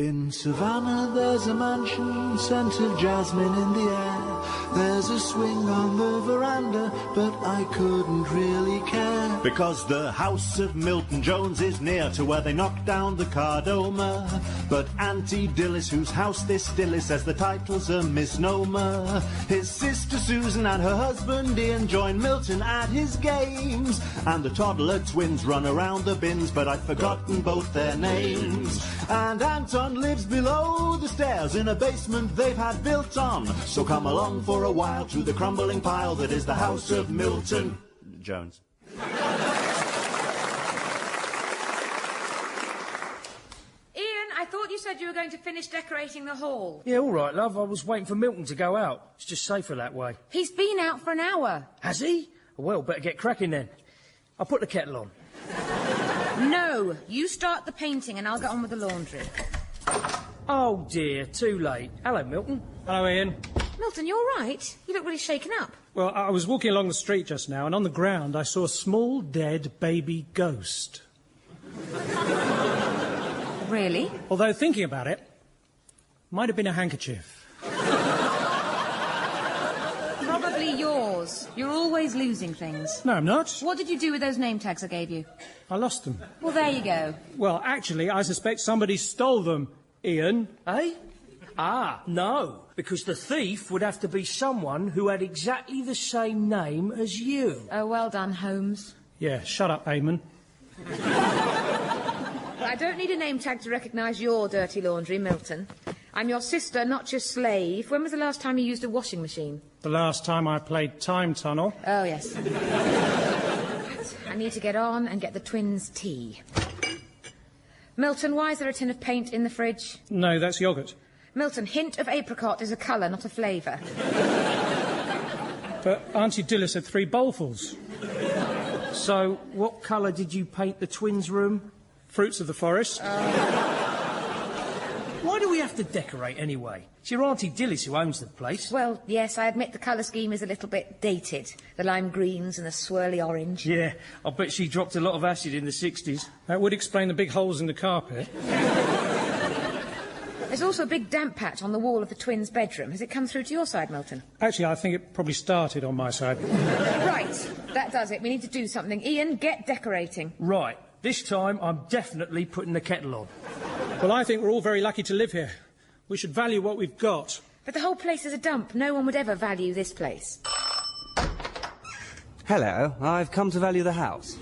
In Savannah there's a mansion, scent of jasmine in the air. There's a swing on the veranda, but I couldn't really care. Because the house of Milton Jones is near to where they knocked down the Cardoma. But Aunt Dilys, whose house this still is, says the title's a misnomer. His sister Susan and her husband Ian join Milton at his games. And the toddler twins run around the bins, but I've forgotten both their names. And Anton lives below the stairs in a basement they've had built on. So come along for a while to the crumbling pile that is the house of Milton Jones. Ian, I thought you said you were going to finish decorating the hall. Yeah, all right, love. I was waiting for Milton to go out. It's just safer that way. He's been out for an hour. Has he? Well, better get cracking then. I'll put the kettle on. No, you start the painting and I'll get on with the laundry. Oh, dear, too late. Hello, Milton. Hello, Ian. Milton, you all right? You look really shaken up. Well, I was walking along the street just now, and on the ground I saw a small, dead baby ghost. Really? Although, thinking about it, might have been a handkerchief. Probably yours. You're always losing things. No, I'm not. What did you do with those name tags I gave you? I lost them. Well, there you go. Well, actually, I suspect somebody stole them, Ian. Eh? Ah, no, because the thief would have to be someone who had exactly the same name as you. Oh, well done, Holmes. Yeah, shut up, Eamon. I don't need a name tag to recognise your dirty laundry, Milton. I'm your sister, not your slave. When was the last time you used a washing machine? The last time I played Time Tunnel. Oh, yes. I need to get on and get the twins' tea. Milton, why is there a tin of paint in the fridge? No, that's yoghurt. Milton, hint of apricot is a colour, not a flavour. But Auntie Dilys had 3 bowlfuls. So, what colour did you paint the twins' room? Fruits of the forest. Why do we have to decorate anyway? It's your Auntie Dilys who owns the place. Well, yes, I admit the colour scheme is a little bit dated. The lime greens and the swirly orange. Yeah, I bet she dropped a lot of acid in the 60s. That would explain the big holes in the carpet. There's also a big damp patch on the wall of the twins' bedroom. Has it come through to your side, Milton? Actually, I think it probably started on my side. Right, that does it. We need to do something. Ian, get decorating. Right, this time I'm definitely putting the kettle on. Well, I think we're all very lucky to live here. We should value what we've got. But the whole place is a dump. No one would ever value this place. Hello, I've come to value the house.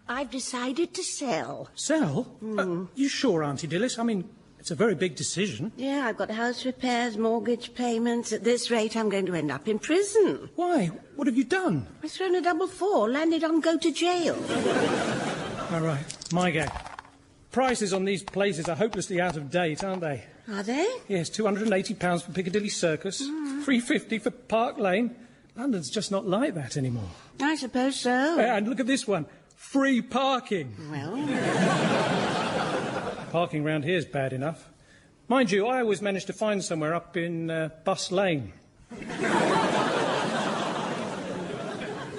I've decided to sell. Sell? You sure, Auntie Dilys? I mean, it's a very big decision. Yeah, I've got house repairs, mortgage payments. At this rate, I'm going to end up in prison. Why? What have you done? I've thrown a double 4, landed on go to jail. All right, my game. Prices on these places are hopelessly out of date, aren't they? Are they? Yes, £280 for Piccadilly Circus, £350 for Park Lane. London's just not like that anymore. I suppose so. And look at this one. Free parking. Well... Parking round here is bad enough. Mind you, I always manage to find somewhere up in Bus Lane.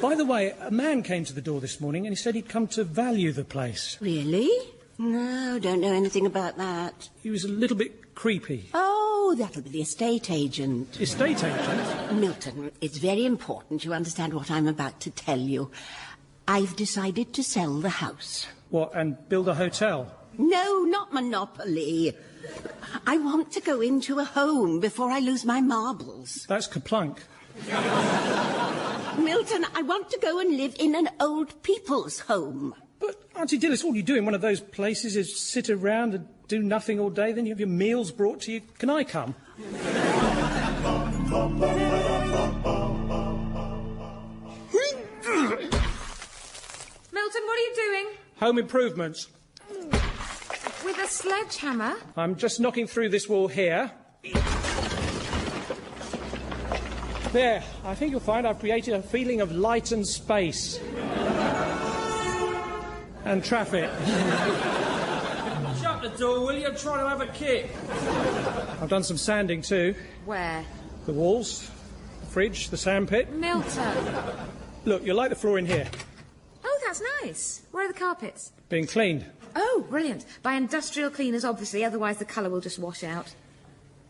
By the way, a man came to the door this morning and he said he'd come to value the place. Really? No, don't know anything about that. He was a little bit creepy. Oh, that'll be the estate agent. Estate agent? Milton, it's very important you understand what I'm about to tell you. I've decided to sell the house. What, and build a hotel? No, not Monopoly. I want to go into a home before I lose my marbles. That's Kaplunk. Milton, I want to go and live in an old people's home. But, Auntie Dilys, all you do in one of those places is sit around and do nothing all day, then you have your meals brought to you. Can I come? Milton, what are you doing? Home improvements. With a sledgehammer? I'm just knocking through this wall here. There, I think you'll find I've created a feeling of light and space. And traffic. Shut the door, will you? I'm trying to have a kick. I've done some sanding too. Where? The walls, the fridge, the sandpit. Milton. Look, you'll like the floor in here. Oh, that's nice. Where are the carpets? Being cleaned. Oh, brilliant. By industrial cleaners, obviously, otherwise the colour will just wash out.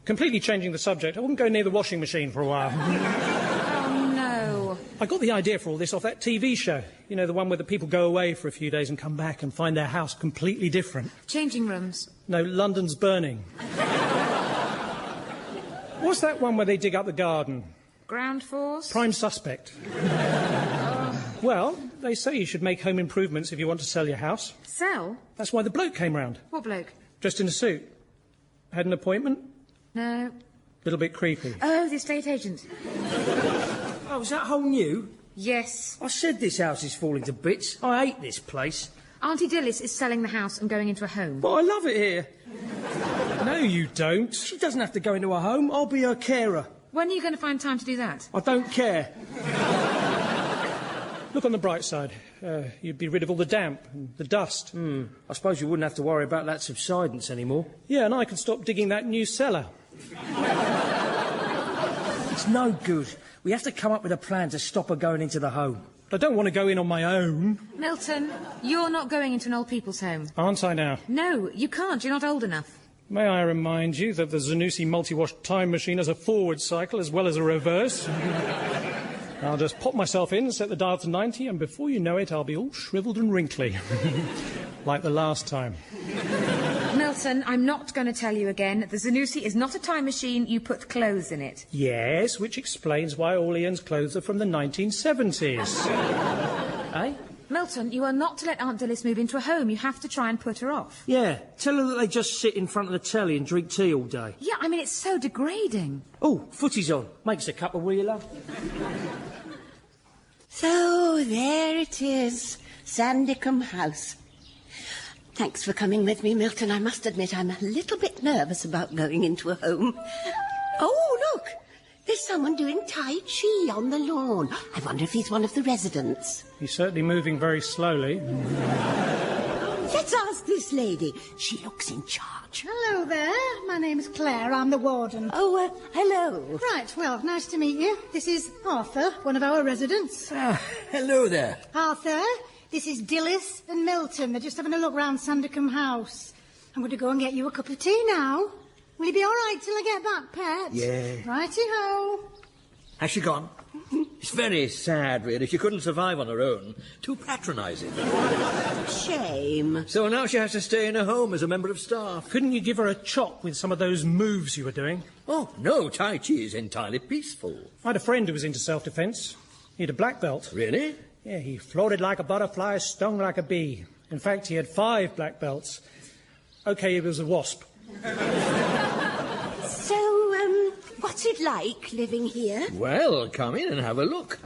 Completely changing the subject. I wouldn't go near the washing machine for a while. Oh, no. I got the idea for all this off that TV show. You know, the one where the people go away for a few days and come back and find their house completely different. Changing rooms. No, London's Burning. What's that one where they dig up the garden? Ground force? Prime Suspect. Well, they say you should make home improvements if you want to sell your house. Sell? That's why the bloke came round. What bloke? Dressed in a suit. Had an appointment? No. Little bit creepy. Oh, the estate agent. Oh, is that whole new? Yes. I said this house is falling to bits. I hate this place. Auntie Dilys is selling the house and going into a home. But I love it here. No, you don't. She doesn't have to go into a home. I'll be her carer. When are you going to find time to do that? I don't care. Look on the bright side. You'd be rid of all the damp and the dust. I suppose you wouldn't have to worry about that subsidence anymore. Yeah, and I could stop digging that new cellar. It's no good. We have to come up with a plan to stop her going into the home. I don't want to go in on my own. Milton, you're not going into an old people's home. Aren't I now? No, you can't. You're not old enough. May I remind you that the Zanussi multi-wash time machine has a forward cycle as well as a reverse? I'll just pop myself in, set the dial to 90, and before you know it, I'll be all shrivelled and wrinkly. Like the last time. Milton, I'm not going to tell you again. The Zanussi is not a time machine. You put clothes in it. Yes, which explains why all Ian's clothes are from the 1970s. Eh? Milton, you are not to let Aunt Dilys move into a home. You have to try and put her off. Yeah, tell her that they just sit in front of the telly and drink tea all day. Yeah, I mean, it's so degrading. Oh, footy's on. Make us a cup of will you, love? So, there it is, Sandicombe House. Thanks for coming with me, Milton. I must admit I'm a little bit nervous about going into a home. Oh, look! There's someone doing Tai Chi on the lawn. I wonder if he's one of the residents. He's certainly moving very slowly. Let's ask this lady. She looks in charge. Hello there. My name's Claire. I'm the warden. Oh, hello. Right, well, nice to meet you. This is Arthur, one of our residents. Hello there. Arthur, this is Dilys and Milton. They're just having a look round Sandicombe House. I'm going to go and get you a cup of tea now. Will you be all right till I get back, pet? Yeah. Righty-ho. Has she gone? It's very sad, really. She couldn't survive on her own. Too patronising. Shame. So now she has to stay in a home as a member of staff. Couldn't you give her a chop with some of those moves you were doing? Oh, no, Tai Chi is entirely peaceful. I had a friend who was into self-defence. He had a black belt. Really? Yeah, he floated like a butterfly, stung like a bee. In fact, he had 5 black belts. OK, he was a wasp. So, what's it like living here? Well, come in and have a look.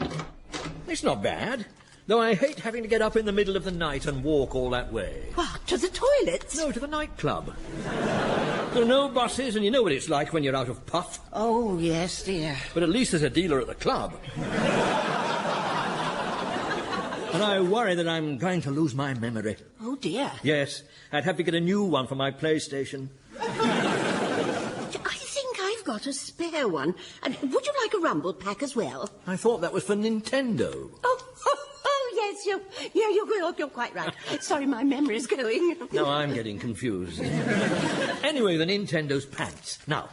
It's not bad. Though I hate having to get up in the middle of the night and walk all that way. What, to the toilets? No, to the nightclub. There are no buses, and you know what it's like when you're out of puff. Oh, yes, dear. But at least there's a dealer at the club. And I worry that I'm going to lose my memory. Oh, dear. Yes, I'd have to get a new one for my PlayStation. I think I've got a spare one. And would you like a rumble pack as well? I thought that was for Nintendo. Oh, yes, you're quite right. Sorry, my memory's going. No, I'm getting confused. Anyway, the Nintendo's pants. Now,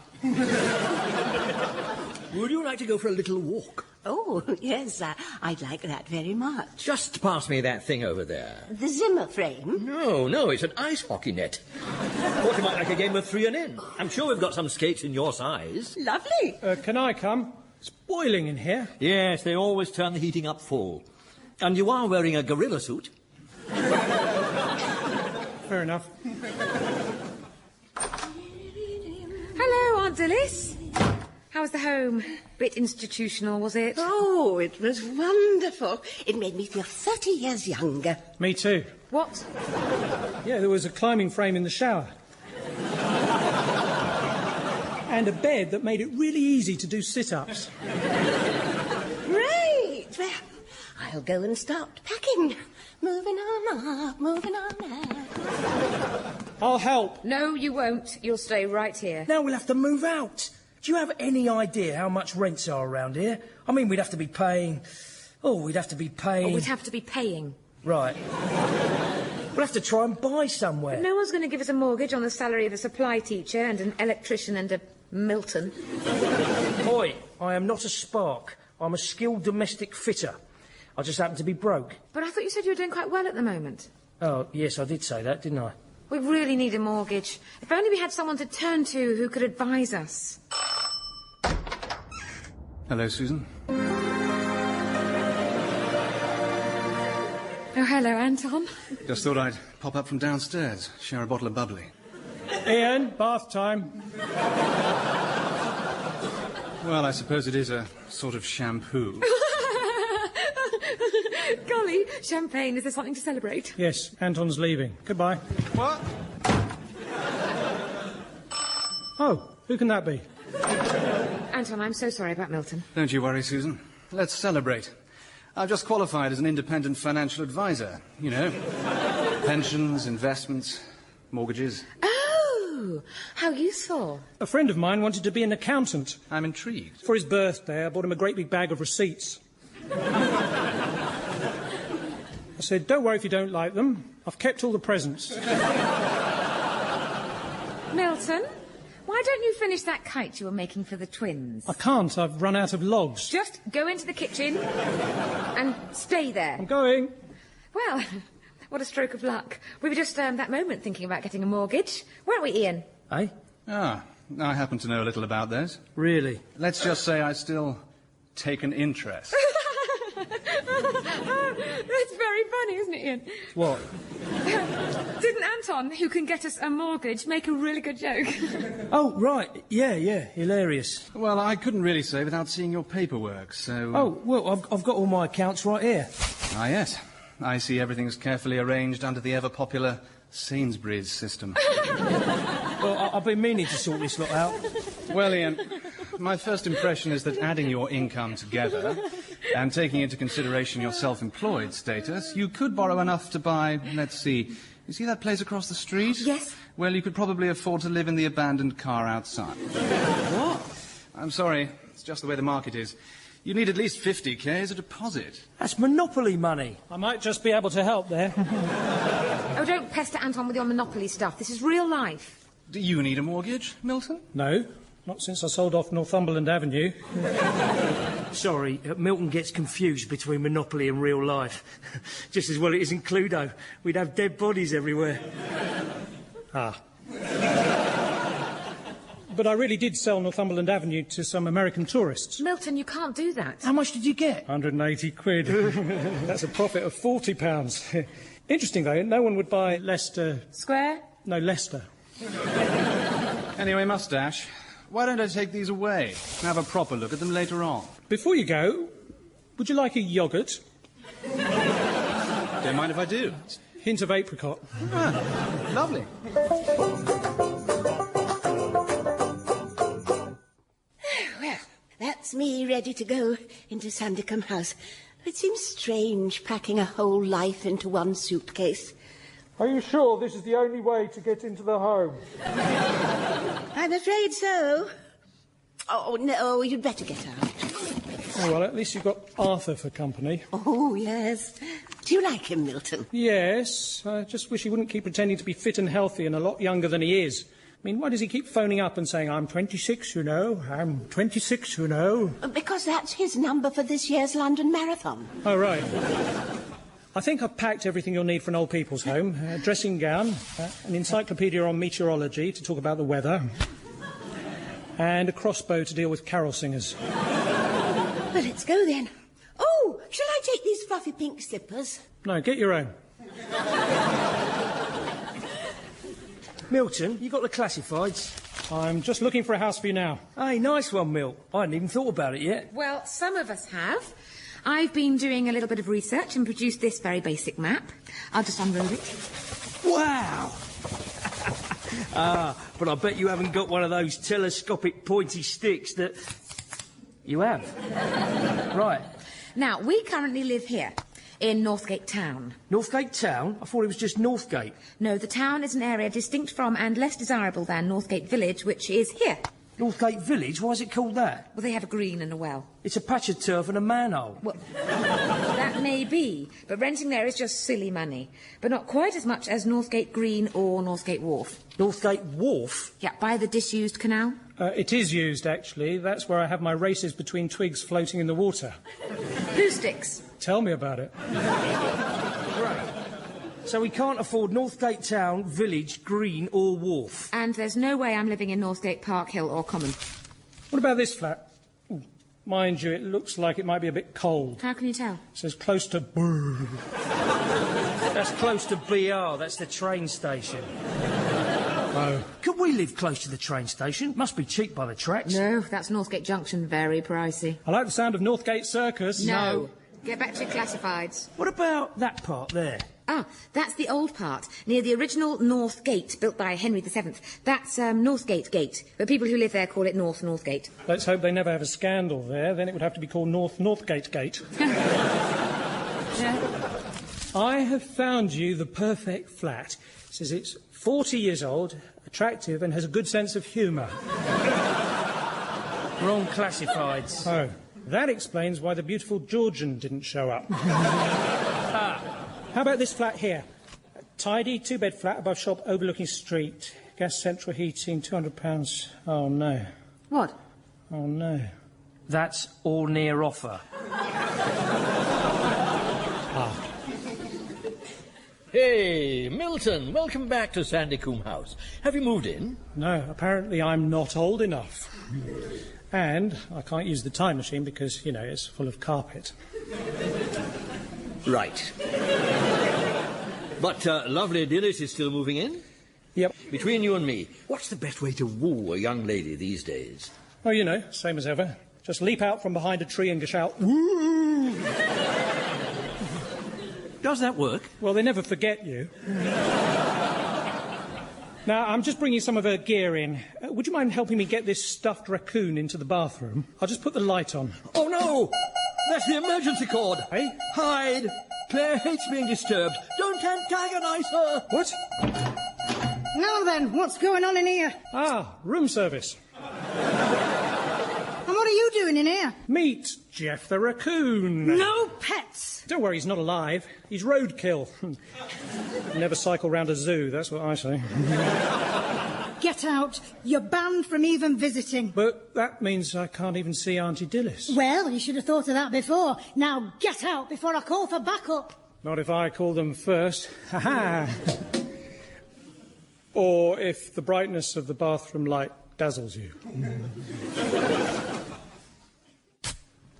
would you like to go for a little walk? Oh, yes, I'd like that very much. Just pass me that thing over there. The Zimmer frame? No, it's an ice hockey net. Thought you might like a game of 3 and in. I'm sure we've got some skates in your size. Lovely. Can I come? It's boiling in here. Yes, they always turn the heating up full. And you are wearing a gorilla suit. Fair enough. Hello, Aunt Dilys. How was the home? Bit institutional, was it? Oh, it was wonderful. It made me feel 30 years younger. Me too. What? Yeah, there was a climbing frame in the shower. And a bed that made it really easy to do sit-ups. Great. Well, I'll go and start packing. Moving on up, moving on up. I'll help. No, you won't. You'll stay right here. Now we'll have to move out. Do you have any idea how much rents are around here? I mean, we'd have to be paying... Oh, we'd have to be paying... We'd have to be paying. Right. We'll have to try and buy somewhere. No one's going to give us a mortgage on the salary of a supply teacher and an electrician and a Milton. Oi, I am not a spark. I'm a skilled domestic fitter. I just happen to be broke. But I thought you said you were doing quite well at the moment. Oh, yes, I did say that, didn't I? We really need a mortgage. If only we had someone to turn to who could advise us. Hello, Susan. Oh, hello, Anton. Just thought I'd pop up from downstairs, share a bottle of bubbly. Ian, bath time. Well, I suppose it is a sort of shampoo. Golly, champagne. Is there something to celebrate? Yes, Anton's leaving. Goodbye. What? Oh, who can that be? Anton, I'm so sorry about Milton. Don't you worry, Susan. Let's celebrate. I've just qualified as an independent financial advisor. You know, pensions, investments, mortgages. Oh, how useful. A friend of mine wanted to be an accountant. I'm intrigued. For his birthday, I bought him a great big bag of receipts. I said, don't worry if you don't like them. I've kept all the presents. Milton, why don't you finish that kite you were making for the twins? I can't. I've run out of logs. Just go into the kitchen and stay there. I'm going. Well, what a stroke of luck. We were just that moment thinking about getting a mortgage. Weren't we, Ian? Eh? Ah, I happen to know a little about those. Really? Let's just say I still take an interest. That's very funny, isn't it, Ian? What? Didn't Anton, who can get us a mortgage, make a really good joke? Oh, right. Yeah, hilarious. Well, I couldn't really say without seeing your paperwork, so... Oh, well, I've got all my accounts right here. Ah, yes. I see everything's carefully arranged under the ever-popular Sainsbury's system. Well, I've been meaning to sort this lot out. Well, Ian, my first impression is that adding your income together and taking into consideration your self-employed status, you could borrow enough to buy, let's see, you see that place across the street? Yes. Well, you could probably afford to live in the abandoned car outside. What? I'm sorry, it's just the way the market is. You need at least 50k as a deposit. That's monopoly money. I might just be able to help there. Oh, don't pester Anton with your monopoly stuff. This is real life. Do you need a mortgage, Milton? No, not since I sold off Northumberland Avenue. Sorry, Milton gets confused between Monopoly and real life. Just as well it isn't Cluedo. We'd have dead bodies everywhere. Ah. But I really did sell Northumberland Avenue to some American tourists. Milton, you can't do that. How much did you get? 180 quid. That's a profit of £40. Interesting, though, no one would buy Leicester... Square? No, Leicester. Anyway, Moustache, why don't I take these away and have a proper look at them later on? Before you go, would you like a yoghurt? Don't mind if I do. Hint of apricot. Ah, lovely. Well, that's me ready to go into Sandicombe House. It seems strange packing a whole life into one suitcase. Are you sure this is the only way to get into the home? I'm afraid so. Oh, no, you'd better get out. Oh, well, at least you've got Arthur for company. Oh, yes. Do you like him, Milton? Yes. I just wish he wouldn't keep pretending to be fit and healthy and a lot younger than he is. I mean, why does he keep phoning up and saying, I'm 26, you know, I'm 26, you know? Because that's his number for this year's London Marathon. Oh, right. I think I've packed everything you'll need for an old people's home. A dressing gown, an encyclopedia on meteorology to talk about the weather, and a crossbow to deal with carol singers. Well, let's go then. Oh, shall I take these fluffy pink slippers? No, get your own. Milton, you got the classifieds? I'm just looking for a house for you now. Hey, nice one, Milt. I hadn't even thought about it yet. Well, some of us have. I've been doing a little bit of research and produced this very basic map. I'll just unroll it. Wow! But I bet you haven't got one of those telescopic pointy sticks that... You have? Right. Now, we currently live here, in Northgate Town. Northgate Town? I thought it was just Northgate. No, the town is an area distinct from and less desirable than Northgate Village, which is here. Northgate Village? Why is it called that? Well, they have a green and a well. It's a patch of turf and a manhole. Well, that may be, but renting there is just silly money. But not quite as much as Northgate Green or Northgate Wharf. Northgate Wharf? Yeah, by the disused canal. It is used, actually. That's where I have my races between twigs floating in the water. Who sticks? Tell me about it. Right. So we can't afford Northgate Town, Village, Green or Wharf. And there's no way I'm living in Northgate Park, Hill or Common. What about this flat? Ooh, mind you, it looks like it might be a bit cold. How can you tell? It says close to Brr. That's close to BR, that's the train station. Oh. Could we live close to the train station? Must be cheap by the tracks. No, that's Northgate Junction, very pricey. I like the sound of Northgate Circus. No. Get back to your classifieds. What about that part there? Ah, that's the old part, near the original North Gate, built by Henry VII. That's Northgate Gate, but people who live there call it Northgate. Let's hope they never have a scandal there. Then it would have to be called Northgate Gate. Yeah. I have found you the perfect flat. It says it's 40 years old, attractive, and has a good sense of humour. Wrong classifieds. Oh, that explains why the beautiful Georgian didn't show up. How about this flat here? A tidy, two-bed flat above shop overlooking street. Gas central heating, £200. Oh, no. What? Oh, no. That's all near offer. Hey, Milton, welcome back to Sandycombe House. Have you moved in? No, apparently I'm not old enough. And I can't use the time machine because, you know, it's full of carpet. Right. But lovely Dilys is still moving in? Yep. Between you and me, what's the best way to woo a young lady these days? Oh, you know, same as ever. Just leap out from behind a tree and shout, woo! Does that work? Well, they never forget you. Now, I'm just bringing some of her gear in. Would you mind helping me get this stuffed raccoon into the bathroom? I'll just put the light on. Oh, no! That's the emergency cord. Hey? Hide! Claire hates being disturbed. Don't antagonise her. What? Now then, what's going on in here? Ah, room service. And what are you doing in here? Meet Jeff the raccoon. No pets! Don't worry, he's not alive. He's roadkill. Never cycle round a zoo, that's what I say. Get out. You're banned from even visiting. But that means I can't even see Auntie Dilys. Well, you should have thought of that before. Now get out before I call for backup. Not if I call them first. Ha-ha! Or if the brightness of the bathroom light dazzles you.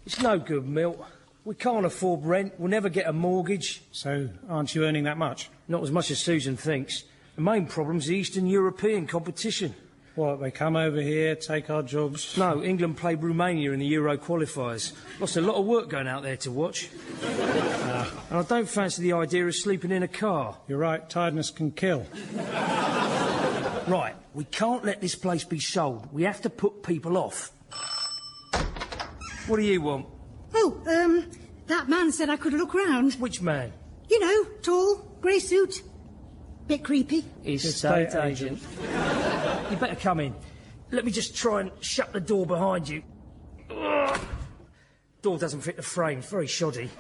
It's no good, Milt. We can't afford rent. We'll never get a mortgage. So, aren't you earning that much? Not as much as Susan thinks. The main problem's the Eastern European competition. What, they come over here, take our jobs? No, England played Romania in the Euro qualifiers. Lost a lot of work going out there to watch. And I don't fancy the idea of sleeping in a car. You're right, tiredness can kill. Right, we can't let this place be sold. We have to put people off. What do you want? Oh, that man said I could look round. Which man? You know, tall, grey suit. Bit creepy. Estate agent. You better come in. Let me just try and shut the door behind you. Ugh. Door doesn't fit the frame. Very shoddy.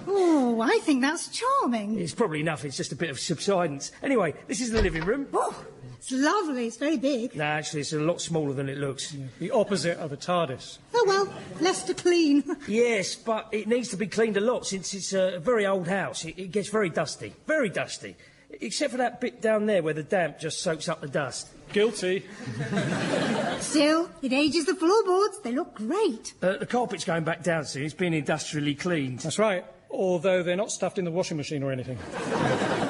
Oh, I think that's charming. It's probably enough. It's just a bit of subsidence. Anyway, this is the living room. Oh, it's lovely. It's very big. No, actually, it's a lot smaller than it looks. Yeah, the opposite of a TARDIS. Oh, well, less to clean. Yes, but it needs to be cleaned a lot since it's a very old house. It gets very dusty. Very dusty. Except for that bit down there where the damp just soaks up the dust. Guilty. Still, it ages the floorboards. They look great. The carpet's going back down soon. It's been industrially cleaned. That's right. Although they're not stuffed in the washing machine or anything.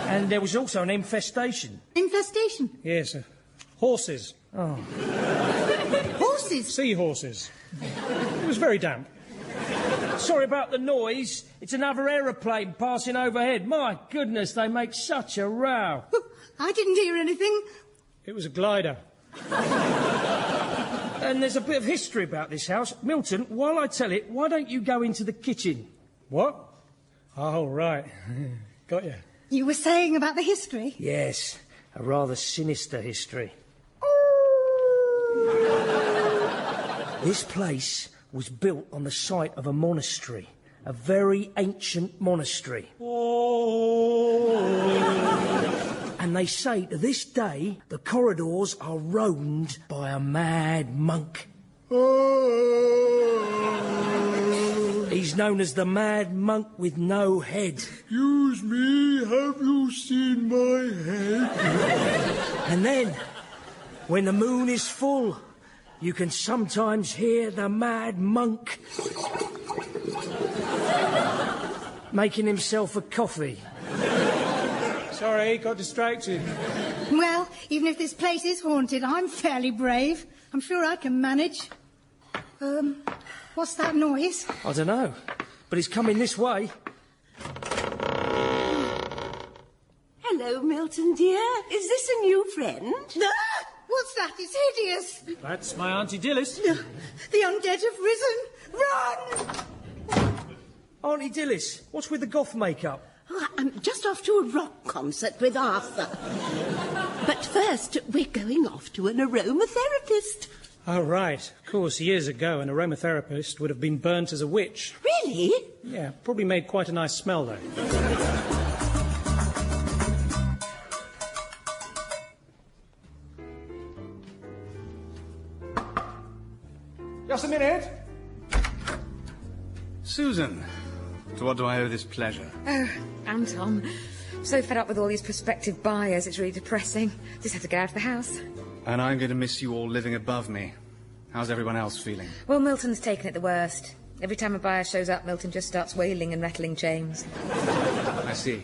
And there was also an infestation. Infestation? Yes, horses. Oh. Horses? Seahorses. It was very damp. Sorry about the noise. It's another aeroplane passing overhead. My goodness, they make such a row. I didn't hear anything. It was a glider. And there's a bit of history about this house. Milton, while I tell it, why don't you go into the kitchen? What? Oh, right. Got you. You were saying about the history? Yes, a rather sinister history. This place was built on the site of a monastery, a very ancient monastery. And they say to this day the corridors are roamed by a mad monk. He's known as the Mad Monk with no head. Excuse me, have you seen my head? And then, when the moon is full, you can sometimes hear the Mad Monk making himself a coffee. Sorry, got distracted. Well, even if this place is haunted, I'm fairly brave. I'm sure I can manage. What's that noise? I don't know, but it's coming this way. Hello, Milton, dear. Is this a new friend? Ah! What's that? It's hideous. That's my Auntie Dilys. The undead have risen. Run! Auntie Dilys, what's with the goth makeup? Oh, I'm just off to a rock concert with Arthur. But first, we're going off to an aromatherapist. Oh, right. Of course, years ago, an aromatherapist would have been burnt as a witch. Really? Yeah, probably made quite a nice smell, though. Just a minute. Susan, to what do I owe this pleasure? Oh, and Tom. So fed up with all these prospective buyers, it's really depressing. Just have to get out of the house. And I'm going to miss you all living above me. How's everyone else feeling? Well, Milton's taken it the worst. Every time a buyer shows up, Milton just starts wailing and rattling chains. I see.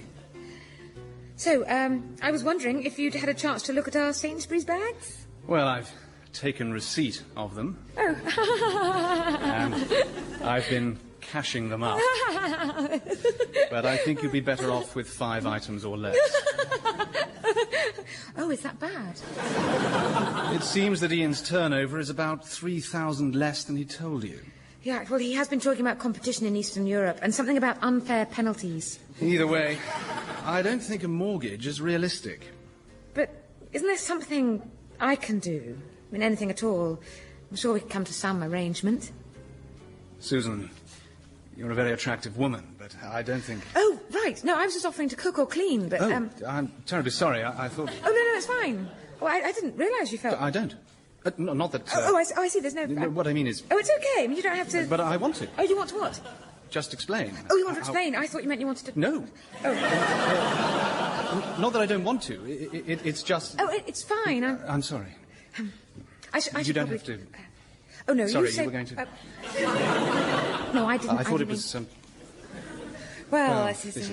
So, I was wondering if you'd had a chance to look at our Sainsbury's bags? Well, I've taken receipt of them. Oh. And I've been cashing them up. But I think you'd be better off with 5 items or less. Oh, is that bad? It seems that Ian's turnover is about 3,000 less than he told you. Yeah, well, he has been talking about competition in Eastern Europe and something about unfair penalties. Either way, I don't think a mortgage is realistic. But isn't there something I can do? I mean, anything at all. I'm sure we can come to some arrangement. Susan, you're a very attractive woman, but I don't think... Oh, right. No, I was just offering to cook or clean, but... Oh, I'm terribly sorry. I thought... Oh, no, it's fine. Oh, I didn't realise you felt... I don't. Not that... I see. There's no... What I mean is... Oh, it's okay. I mean, you don't have to... But I want to. Oh, you want to what? Just explain. Oh, you want to explain? I thought you meant you wanted to... No. Oh. Not that I don't want to. It's just... Oh, it's fine. I'm sorry. I should you don't probably... have to... Oh, no, Sorry, you say... you were going to... No, I didn't. I thought it was... Well, this is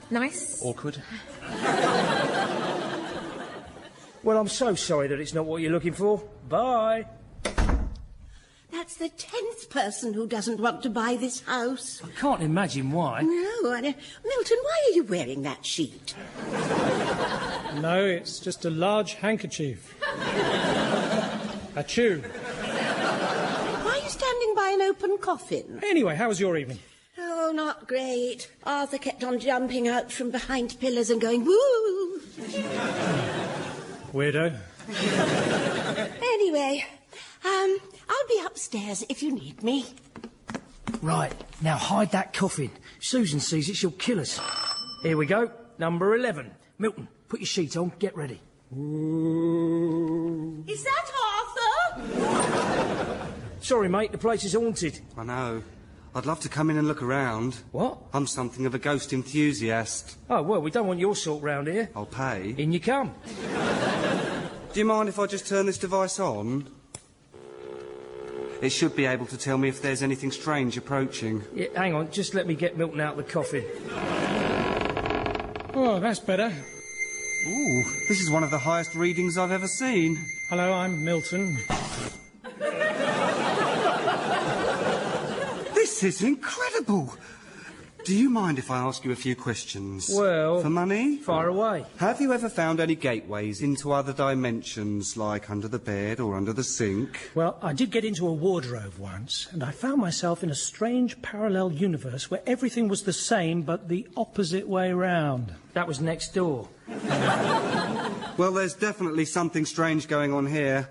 nice. Awkward. Well, I'm so sorry that it's not what you're looking for. Bye. That's the 10th person who doesn't want to buy this house. I can't imagine why. No, Milton, why are you wearing that sheet? No, it's just a large handkerchief. Achoo. Why are you standing by an open coffin? Anyway, how was your evening? Oh, not great. Arthur kept on jumping out from behind pillars and going, woo! Weirdo. Anyway, I'll be upstairs if you need me. Right, now hide that coffin. Susan sees it, she'll kill us. Here we go, number 11. Milton, put your sheet on, get ready. Ooh. Is that Arthur? Sorry, mate, the place is haunted. I know. I'd love to come in and look around. What? I'm something of a ghost enthusiast. Oh, well, we don't want your sort round here. I'll pay. In you come. Do you mind if I just turn this device on? It should be able to tell me if there's anything strange approaching. Yeah, hang on, just let me get Milton out of the coffin. Oh, that's better. Ooh, this is one of the highest readings I've ever seen. Hello, I'm Milton. This is incredible. Do you mind if I ask you a few questions? Well... For money? Fire away. Have you ever found any gateways into other dimensions, like under the bed or under the sink? Well, I did get into a wardrobe once, and I found myself in a strange parallel universe where everything was the same, but the opposite way round. That was next door. Well, there's definitely something strange going on here.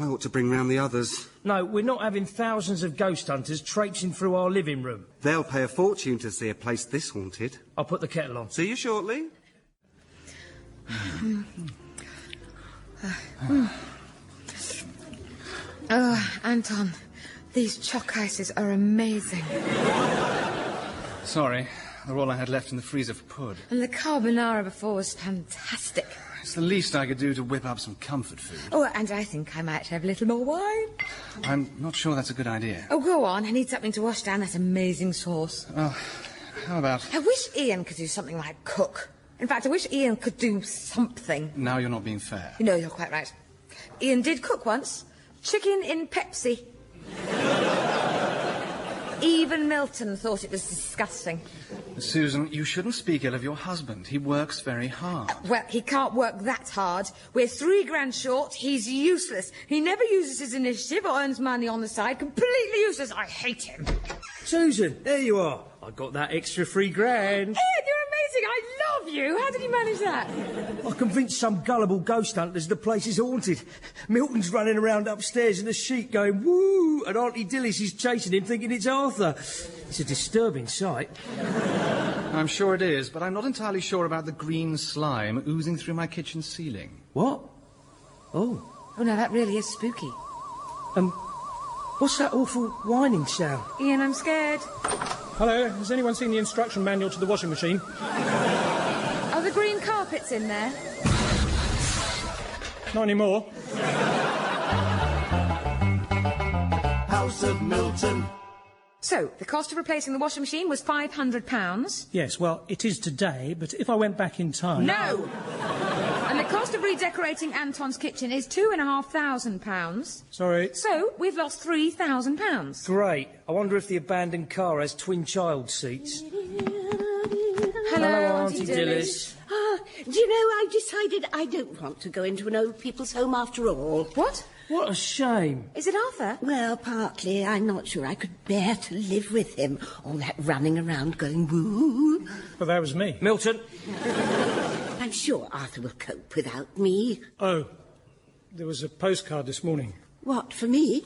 I ought to bring round the others. No, we're not having thousands of ghost hunters traipsing through our living room. They'll pay a fortune to see a place this haunted. I'll put the kettle on. See you shortly. Oh, Anton, these chalk ices are amazing. Sorry, they're all I had left in the freezer for Pud. And the carbonara before was fantastic. It's the least I could do to whip up some comfort food. Oh, and I think I might have a little more wine. I'm not sure that's a good idea. Oh, go on. I need something to wash down that amazing sauce. Oh, how about... I wish Ian could do something like cook. In fact, I wish Ian could do something. Now you're not being fair. No, you're quite right. Ian did cook once. Chicken in Pepsi. Even Milton thought it was disgusting. Susan, you shouldn't speak ill of your husband. He works very hard. Well, he can't work that hard. We're £3 short. He's useless. He never uses his initiative or earns money on the side. Completely useless. I hate him. Susan, there you are. I got that extra £3,000. Ian, you're amazing. I love you. How did you manage that? I convinced some gullible ghost hunters the place is haunted. Milton's running around upstairs in a sheet going, woo, and Aunt Dilys is chasing him thinking it's Arthur. It's a disturbing sight. I'm sure it is, but I'm not entirely sure about the green slime oozing through my kitchen ceiling. What? Oh. Oh, no, that really is spooky. What's that awful whining sound? Ian, I'm scared. Hello, has anyone seen the instruction manual to the washing machine? Are the green carpets in there? Not anymore. House of Milton. So, the cost of replacing the washing machine was £500. Yes, well, it is today, but if I went back in time... No! And the cost of redecorating Anton's kitchen is £2,500. Sorry. So, we've lost £3,000. Great. I wonder if the abandoned car has twin child seats. Hello, Auntie Dilys. Do you know, I've decided I don't want to go into an old people's home after all. What? What a shame. Is it Arthur? Well, partly. I'm not sure I could bear to live with him. All that running around going woo. Well, that was me. Milton. I'm sure Arthur will cope without me. Oh, there was a postcard this morning. What, for me?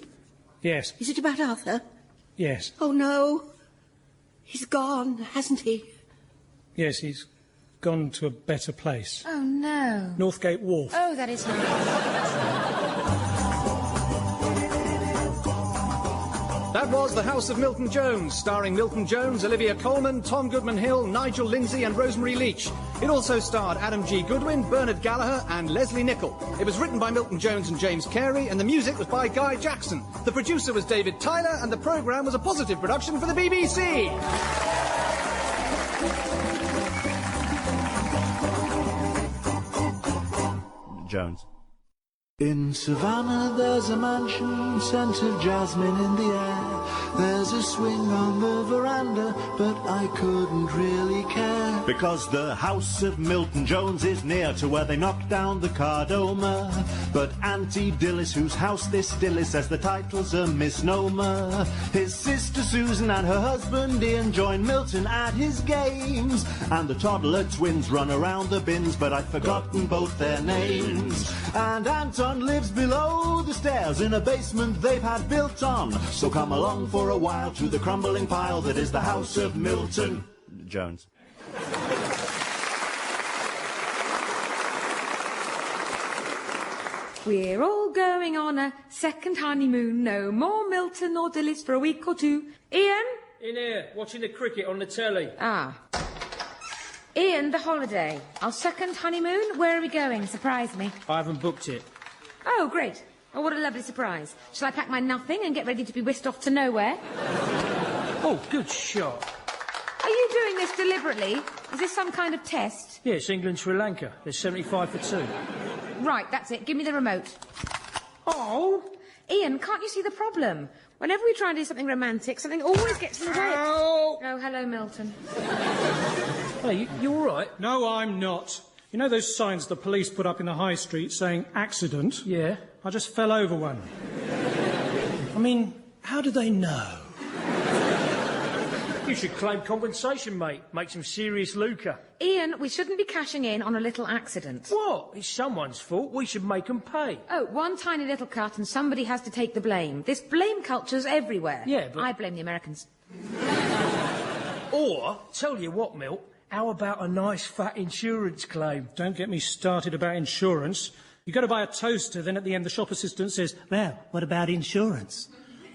Yes. Is it about Arthur? Yes. Oh, no. He's gone, hasn't he? Yes, he's gone to a better place. Oh, no. Northgate Wharf. Oh, that is nice. That was The House of Milton Jones, starring Milton Jones, Olivia Colman, Tom Goodman-Hill, Nigel Lindsay and Rosemary Leach. It also starred Adam G. Goodwin, Bernard Gallagher and Leslie Nichol. It was written by Milton Jones and James Carey, and the music was by Guy Jackson. The producer was David Tyler, and the programme was a positive production for the BBC. Jones. In Savannah there's a mansion, scent of jasmine in the air. There's a swing on the veranda, but I couldn't really care. Because the house of Milton Jones is near to where they knocked down the Cardoma. But Aunt Dilys, whose house this still is, says the title's a misnomer. His sister Susan and her husband Ian join Milton at his games. And the toddler twins run around the bins, but I've forgotten both their names. And Anton lives below the stairs in a basement they've had built on. So come along for a while to the crumbling pile that is the house of Milton Jones. We're all going on a second honeymoon. No more Milton or Dilys for a week or two. Ian? In here, watching the cricket on the telly. Ah. Ian, the holiday. Our second honeymoon? Where are we going? Surprise me. I haven't booked it. Oh, great. Oh, what a lovely surprise. Shall I pack my nothing and get ready to be whisked off to nowhere? Oh, good shot. Are you doing this deliberately? Is this some kind of test? Yeah, it's England-Sri Lanka. There's 75 for 2. Right, that's it. Give me the remote. Oh! Ian, can't you see the problem? Whenever we try and do something romantic, something always gets in the way. Oh, hello, Milton. Hey, you all right? No, I'm not. You know those signs the police put up in the high street saying accident? Yeah. I just fell over one. I mean, how do they know? You should claim compensation, mate. Make some serious lucre. Ian, we shouldn't be cashing in on a little accident. What? It's someone's fault. We should make them pay. Oh, one tiny little cut and somebody has to take the blame. This blame culture's everywhere. Yeah, but... I blame the Americans. Or, tell you what, Milt, how about a nice fat insurance claim? Don't get me started about insurance. You go to buy a toaster, then at the end the shop assistant says, well, what about insurance?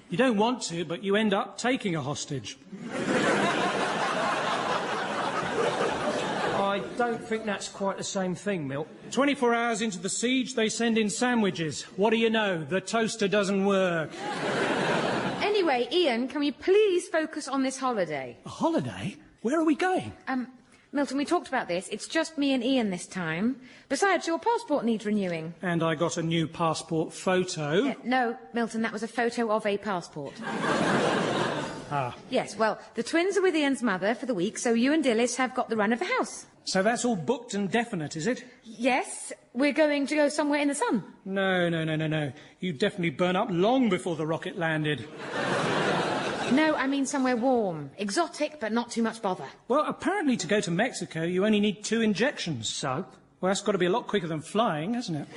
You don't want to, but you end up taking a hostage. I don't think that's quite the same thing, Milt. 24 hours into the siege, they send in sandwiches. What do you know? The toaster doesn't work. Anyway, Ian, can we please focus on this holiday? A holiday? Where are we going? Milton, we talked about this. It's just me and Ian this time. Besides, your passport needs renewing. And I got a new passport photo. Yeah, no, Milton, that was a photo of a passport. Ah. Yes, well, the twins are with Ian's mother for the week, so you and Dilys have got the run of the house. So that's all booked and definite, is it? Yes, we're going to go somewhere in the sun. No. You'd definitely burn up long before the rocket landed. No, I mean somewhere warm. Exotic, but not too much bother. Well, apparently to go to Mexico, you only need 2 injections. So? Well, that's got to be a lot quicker than flying, hasn't it?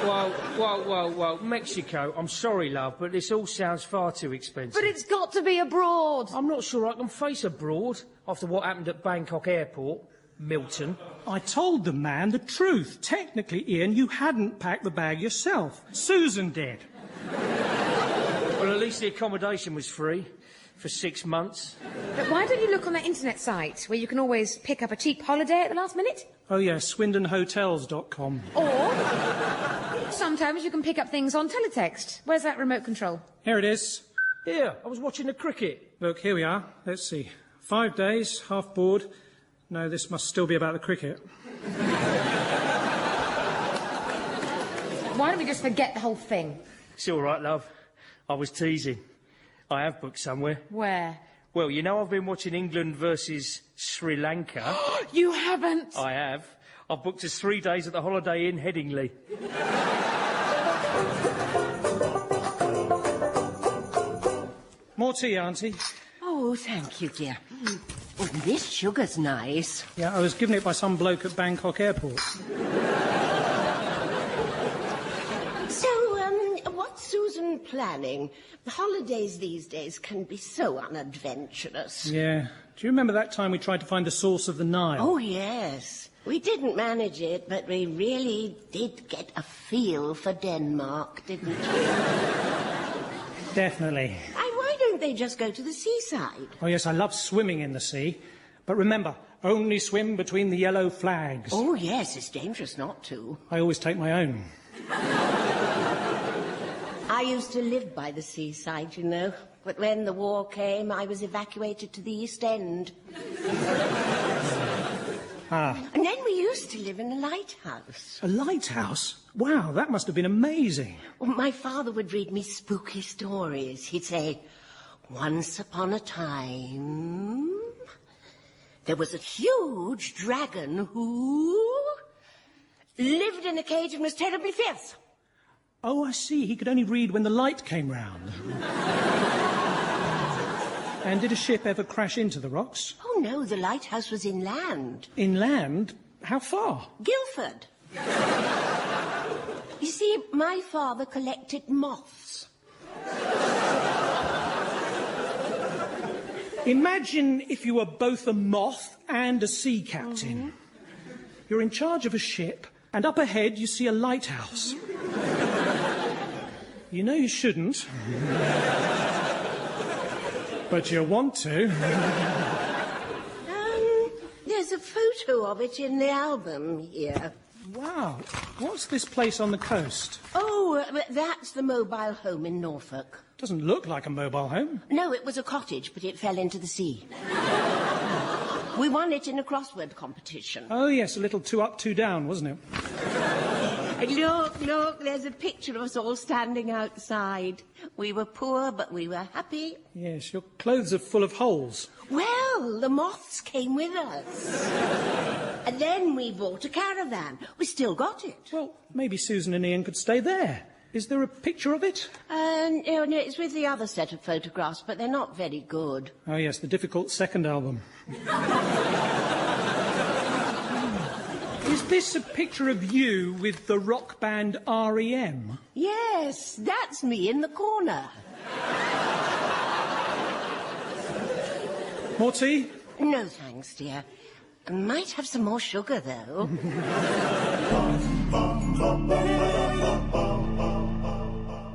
Well, Mexico, I'm sorry, love, but this all sounds far too expensive. But it's got to be abroad. I'm not sure I can face abroad after what happened at Bangkok Airport, Milton. I told the man the truth. Technically, Ian, you hadn't packed the bag yourself. Susan did. Well, at least the accommodation was free for 6 months. But why don't you look on that internet site where you can always pick up a cheap holiday at the last minute? Oh, yes, swindonhotels.com. Or sometimes you can pick up things on teletext. Where's that remote control? Here it is. Here, I was watching the cricket. Look, here we are. Let's see. 5 days, half board. No, this must still be about the cricket. Why don't we just forget the whole thing? It's all right, love. I was teasing. I have booked somewhere. Where? Well, you know I've been watching England versus Sri Lanka. You haven't? I have. I've booked us 3 days at the Holiday Inn, Headingley. More tea, Auntie. Oh, thank you, dear. Oh, this sugar's nice. Yeah, I was given it by some bloke at Bangkok Airport. So, what's Susan planning? The holidays these days can be so unadventurous. Yeah. Do you remember that time we tried to find the source of the Nile? Oh, yes. We didn't manage it, but we really did get a feel for Denmark, didn't we? Definitely. Why don't they just go to the seaside? Oh, yes, I love swimming in the sea. But remember, only swim between the yellow flags. Oh, yes, it's dangerous not to. I always take my own. I used to live by the seaside, you know. But when the war came, I was evacuated to the East End. Ah. And then we used to live in a lighthouse. A lighthouse? Wow, that must have been amazing. Well, my father would read me spooky stories. He'd say, once upon a time, there was a huge dragon who lived in a cage and was terribly fierce. Oh, I see. He could only read when the light came round. And did a ship ever crash into the rocks? Oh, no, the lighthouse was inland. Inland? How far? Guildford. You see, my father collected moths. Imagine if you were both a moth and a sea captain. You're in charge of a ship, and up ahead you see a lighthouse. You know you shouldn't. But you want to. There's a photo of it in the album here. Wow. What's this place on the coast? Oh, that's the mobile home in Norfolk. Doesn't look like a mobile home. No, it was a cottage, but it fell into the sea. We won it in a crossword competition. Oh, yes, a little 2 up, 2 down, wasn't it? Look, there's a picture of us all standing outside. We were poor, but we were happy. Yes, your clothes are full of holes. Well, the moths came with us. And then we bought a caravan. We still got it. Well, maybe Susan and Ian could stay there. Is there a picture of it? No, it's with the other set of photographs, but they're not very good. Oh, yes, the difficult second album. Is this a picture of you with the rock band REM? Yes, that's me in the corner. More tea? No, thanks, dear. I might have some more sugar, though.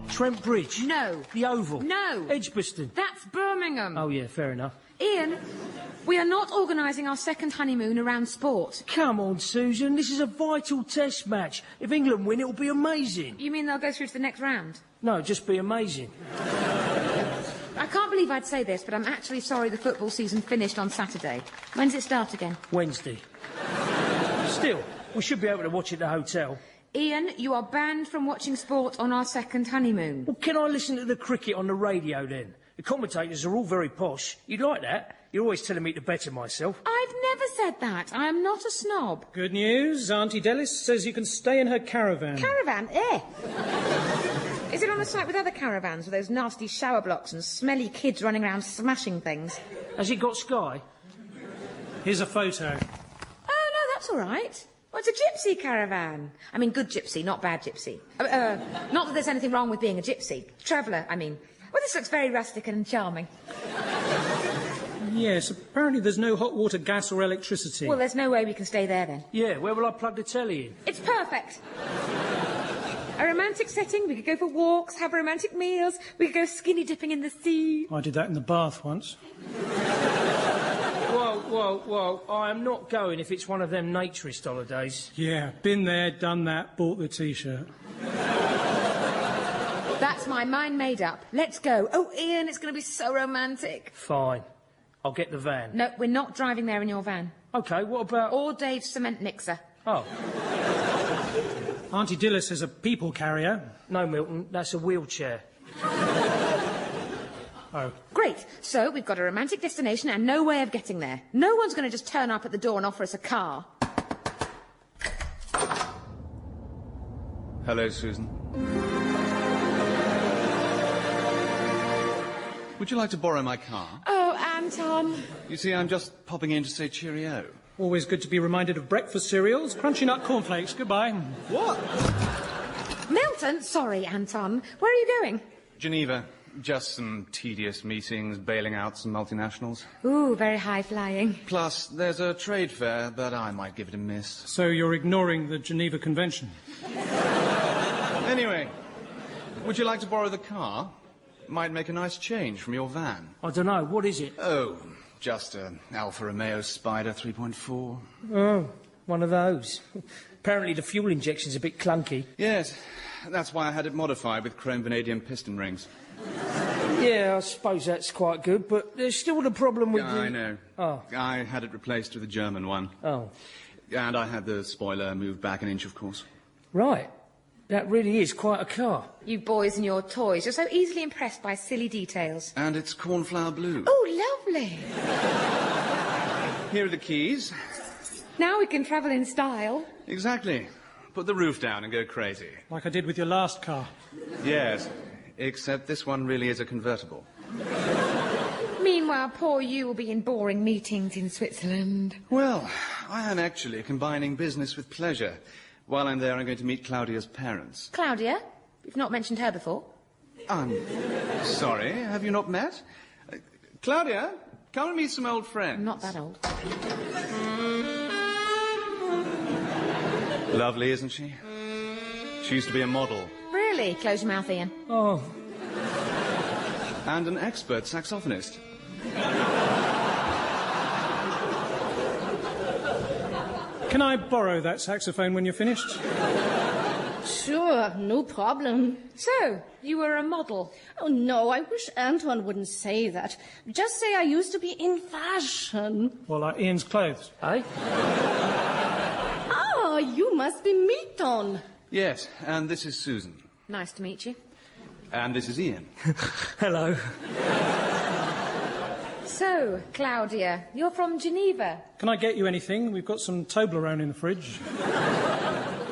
Trent Bridge? No. The Oval? No. Edgbaston? That's Birmingham. Oh, yeah, fair enough. Ian, we are not organising our second honeymoon around sport. Come on, Susan, this is a vital test match. If England win, it'll be amazing. You mean they'll go through to the next round? No, just be amazing. I can't believe I'd say this, but I'm actually sorry the football season finished on Saturday. When does it start again? Wednesday. Still, we should be able to watch at the hotel. Ian, you are banned from watching sport on our second honeymoon. Well, can I listen to the cricket on the radio, then? The commentators are all very posh. You'd like that? You're always telling me to better myself. I've never said that. I am not a snob. Good news. Auntie Dilys says you can stay in her caravan. Caravan? Eh. Is it on a site with other caravans with those nasty shower blocks and smelly kids running around smashing things? Has it got Sky? Here's a photo. Oh, no, that's all right. Well, it's a gypsy caravan. I mean, good gypsy, not bad gypsy. Not that there's anything wrong with being a gypsy. Traveller, I mean. Well, this looks very rustic and charming. Yes, apparently there's no hot water, gas or electricity. Well, there's no way we can stay there, then. Yeah, where will I plug the telly in? It's perfect. A romantic setting, we could go for walks, have romantic meals, we could go skinny dipping in the sea. I did that in the bath once. Well, I am not going if it's one of them naturist holidays. Yeah, been there, done that, bought the T-shirt. That's my mind made up. Let's go. Oh, Ian, it's going to be so romantic. Fine. I'll get the van. No, we're not driving there in your van. OK, what about... Or Dave's cement mixer. Oh. Auntie Dilys is a people carrier. No, Milton, that's a wheelchair. Oh. Great. So we've got a romantic destination and no way of getting there. No one's going to just turn up at the door and offer us a car. Hello, Susan. Would you like to borrow my car? Oh, Anton. You see, I'm just popping in to say cheerio. Always good to be reminded of breakfast cereals. Crunchy nut cornflakes. Goodbye. What? Milton? Sorry, Anton. Where are you going? Geneva. Just some tedious meetings, bailing out some multinationals. Ooh, very high-flying. Plus, there's a trade fair, but I might give it a miss. So you're ignoring the Geneva Convention? Anyway, would you like to borrow the car? Might make a nice change from your van. I don't know, what is it? Oh, just an Alfa Romeo Spider 3.4. Oh, one of those. Apparently the fuel injection's a bit clunky. Yes, that's why I had it modified with chrome vanadium piston rings. Yeah, I suppose that's quite good, but there's still the problem with I know. Oh. I had it replaced with a German one. Oh. And I had the spoiler moved back an inch, of course. Right. That really is quite a car. You boys and your toys. You're so easily impressed by silly details. And it's cornflower blue. Oh, lovely. Here are the keys. Now we can travel in style. Exactly. Put the roof down and go crazy. Like I did with your last car. Yes, except this one really is a convertible. Meanwhile, poor you will be in boring meetings in Switzerland. Well, I am actually combining business with pleasure. While I'm there, I'm going to meet Claudia's parents. Claudia? You've not mentioned her before. I'm sorry, have you not met? Claudia, come and meet some old friends. I'm not that old. Lovely, isn't she? She used to be a model. Really? Close your mouth, Ian. Oh. And an expert saxophonist. Can I borrow that saxophone when you're finished? Sure, no problem. So, you were a model? Oh, no, I wish Anton wouldn't say that. Just say I used to be in fashion. Well, like Ian's clothes. Eh? Ah, you must be Milton. Yes, and this is Susan. Nice to meet you. And this is Ian. Hello. So, Claudia, you're from Geneva. Can I get you anything? We've got some Toblerone in the fridge.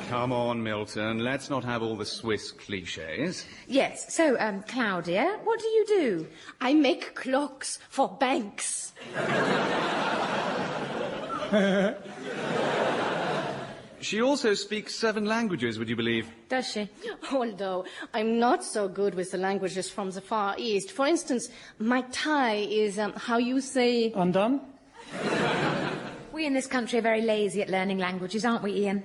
Come on, Milton. Let's not have all the Swiss clichés. Yes, so, Claudia, what do you do? I make clocks for banks. She also speaks 7 languages, would you believe? Does she? Although I'm not so good with the languages from the Far East. For instance, my Thai is, how you say... Undone? We in this country are very lazy at learning languages, aren't we, Ian?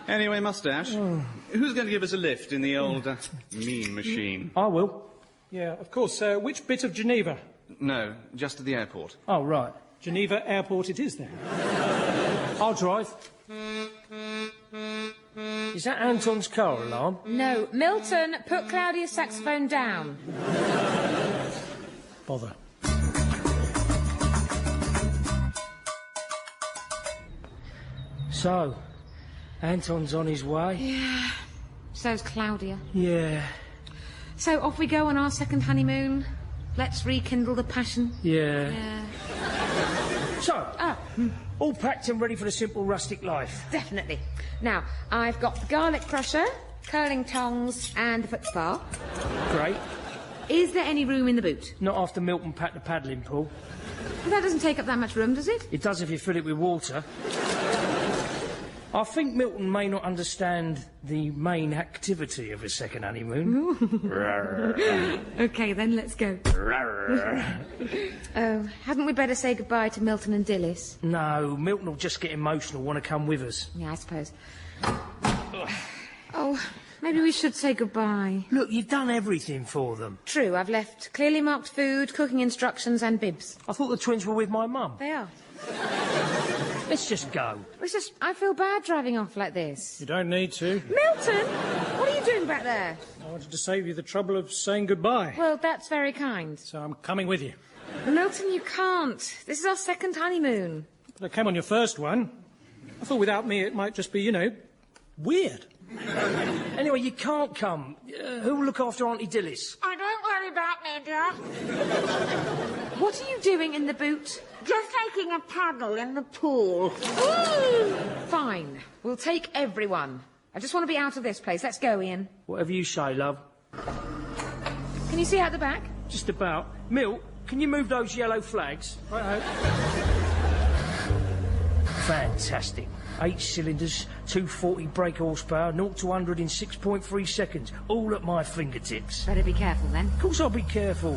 Anyway, Moustache, who's going to give us a lift in the old mean machine? I will. Yeah, of course. Which bit of Geneva? No, just to the airport. Oh, right. Geneva Airport it is, then. I'll drive. Is that Anton's car alarm? No. Milton, put Claudia's saxophone down. Bother. So, Anton's on his way? Yeah. So's Claudia. Yeah. So off we go on our second honeymoon. Let's rekindle the passion. Yeah. Yeah. So, all packed and ready for the simple rustic life? Definitely. Now, I've got the garlic crusher, curling tongs and the foot spa. Great. Is there any room in the boot? Not after Milton packed the paddling pool. Well, that doesn't take up that much room, does it? It does if you fill it with water. I think Milton may not understand the main activity of a second honeymoon. OK, then, let's go. Oh, hadn't we better say goodbye to Milton and Dilys? No, Milton will just get emotional, want to come with us. Yeah, I suppose. Oh, maybe we should say goodbye. Look, you've done everything for them. True, I've left clearly marked food, cooking instructions and bibs. I thought the twins were with my mum. They are. Let's just go. It's just, I feel bad driving off like this. You don't need to. Milton! What are you doing back there? I wanted to save you the trouble of saying goodbye. Well, that's very kind. So I'm coming with you. Milton, you can't. This is our second honeymoon. But I came on your first one. I thought without me it might just be, you know, weird. Anyway, you can't come. Who will look after Auntie Dilys? Oh, don't worry about me, dear. What are you doing in the boot? Just taking a paddle in the pool. Woo! Fine. We'll take everyone. I just want to be out of this place. Let's go, Ian. Whatever you say, love. Can you see out the back? Just about. Milt, can you move those yellow flags? Right. Fantastic. 8 cylinders, 240 brake horsepower, 0 to 100 in 6.3 seconds. All at my fingertips. Better be careful, then. Of course I'll be careful.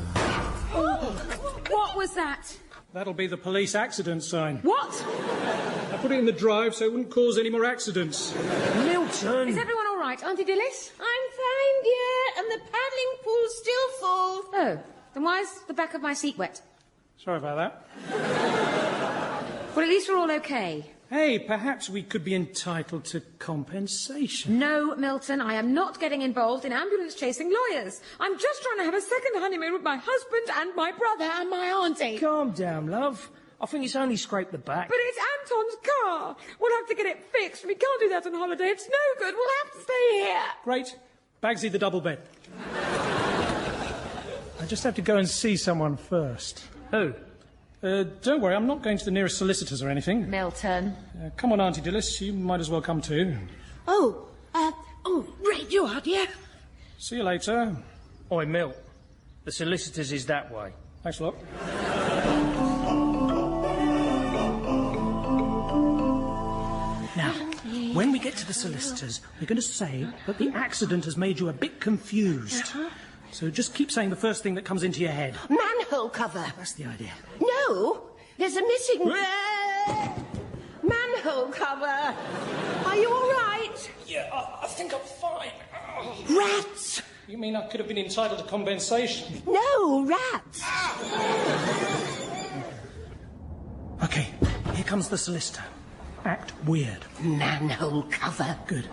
What was that? That'll be the police accident sign. What? I put it in the drive so it wouldn't cause any more accidents. Milton! Is everyone all right, Auntie Dilys? I'm fine, dear, and the paddling pool's still full. Oh, then why is the back of my seat wet? Sorry about that. Well, at least we're all okay. Hey, perhaps we could be entitled to compensation. No, Milton, I am not getting involved in ambulance-chasing lawyers. I'm just trying to have a second honeymoon with my husband and my brother and my auntie. Calm down, love. I think it's only scraped the back. But it's Anton's car. We'll have to get it fixed. We can't do that on holiday. It's no good. We'll have to stay here. Great. Bagsy the double bed. I just have to go and see someone first. Who? Don't worry, I'm not going to the nearest solicitors or anything. Milton. Come on, Auntie Dilys, you might as well come too. Oh, right you are, dear. See you later. Oi, Milt. The solicitors is that way. Thanks a lot. Now, when we get to the solicitors, we're going to say that the accident has made you a bit confused. So just keep saying the first thing that comes into your head. Manhole cover. That's the idea. No, there's a missing... manhole cover. Are you all right? Yeah, I think I'm fine. Rats. You mean I could have been entitled to compensation? No, rats. OK, here comes the solicitor. Act weird. Manhole cover. Good.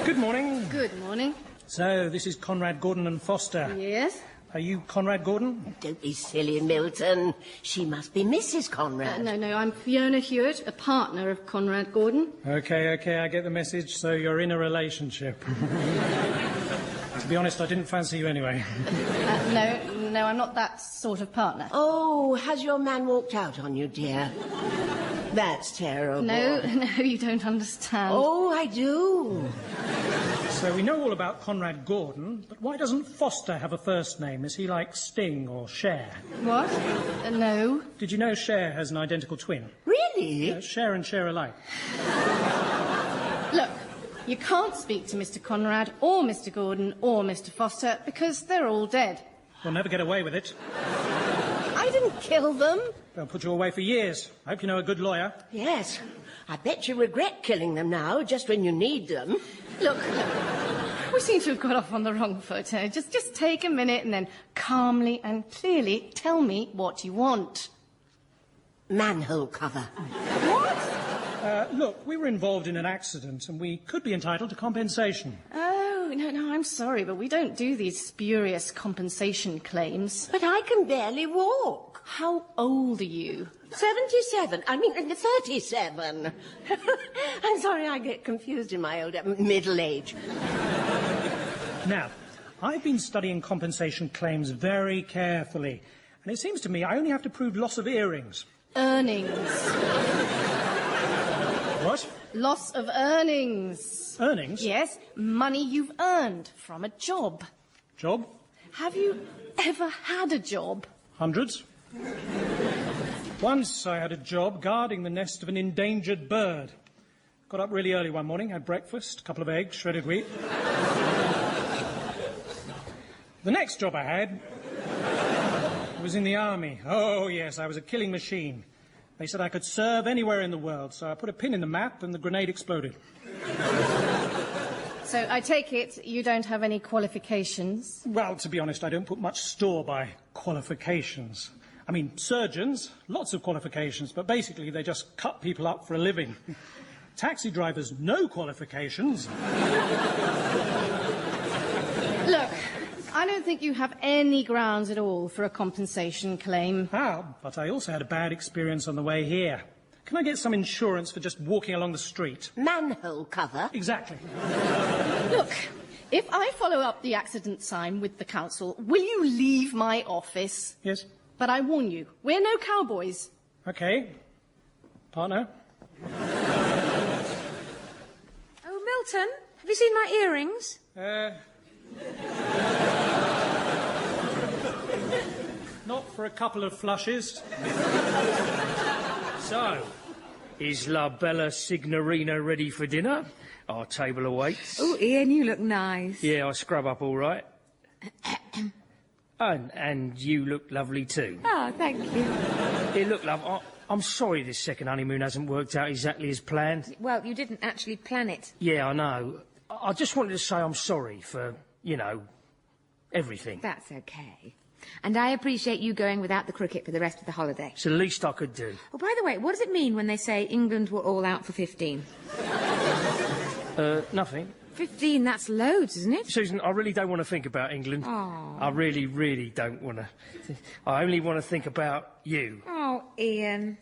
Good morning. Good morning. So, this is Conrad Gordon and Foster. Yes? Are you Conrad Gordon? Don't be silly, Milton. She must be Mrs. Conrad. No, I'm Fiona Hewitt, a partner of Conrad Gordon. OK, I get the message. So you're in a relationship. To be honest, I didn't fancy you anyway. No, I'm not that sort of partner. Oh, has your man walked out on you, dear? That's terrible. No, you don't understand. Oh, I do. So we know all about Conrad Gordon, but why doesn't Foster have a first name? Is he like Sting or Cher? What? No. Did you know Cher has an identical twin? Really? Cher and Cher alike. Look, you can't speak to Mr. Conrad or Mr. Gordon or Mr. Foster because they're all dead. We'll never get away with it. I didn't kill them. They'll put you away for years. I hope you know a good lawyer. Yes. I bet you regret killing them now, just when you need them. Look, we seem to have got off on the wrong foot. Just take a minute and then calmly and clearly tell me what you want. Manhole cover. What? Look, we were involved in an accident and we could be entitled to compensation. Oh, no, I'm sorry, but we don't do these spurious compensation claims. But I can barely walk. How old are you? 77. I mean, 37. I'm sorry, I get confused in my old middle age. Now, I've been studying compensation claims very carefully, and it seems to me I only have to prove loss of earrings. Earnings. What? Loss of earnings. Earnings? Yes, money you've earned from a job. Job? Have you ever had a job? Hundreds. Once I had a job guarding the nest of an endangered bird. Got up really early one morning, had breakfast, a couple of eggs, shredded wheat. The next job I had was in the army. Oh, yes, I was a killing machine. They said I could serve anywhere in the world, so I put a pin in the map and the grenade exploded. So I take it you don't have any qualifications? Well, to be honest, I don't put much store by qualifications. I mean, surgeons, lots of qualifications, but basically they just cut people up for a living. Taxi drivers, no qualifications. Look, I don't think you have any grounds at all for a compensation claim. But I also had a bad experience on the way here. Can I get some insurance for just walking along the street? Manhole cover? Exactly. Look, if I follow up the accident sign with the council, will you leave my office? Yes. But I warn you, we're no cowboys. OK. Partner? Oh, Milton, have you seen my earrings? Not for a couple of flushes. So, is La Bella Signorina ready for dinner? Our table awaits. Oh, Ian, you look nice. Yeah, I scrub up all right. And you look lovely too. Oh, thank you. Hey, look, love, I'm sorry this second honeymoon hasn't worked out exactly as planned. Well, you didn't actually plan it. Yeah, I know. I just wanted to say I'm sorry for, you know, everything. That's okay. And I appreciate you going without the cricket for the rest of the holiday. It's the least I could do. Oh, by the way, what does it mean when they say England were all out for 15? Nothing. 15, that's loads, isn't it? Susan, I really don't want to think about England. Oh. I really, really don't want to. I only want to think about you. Oh, Ian.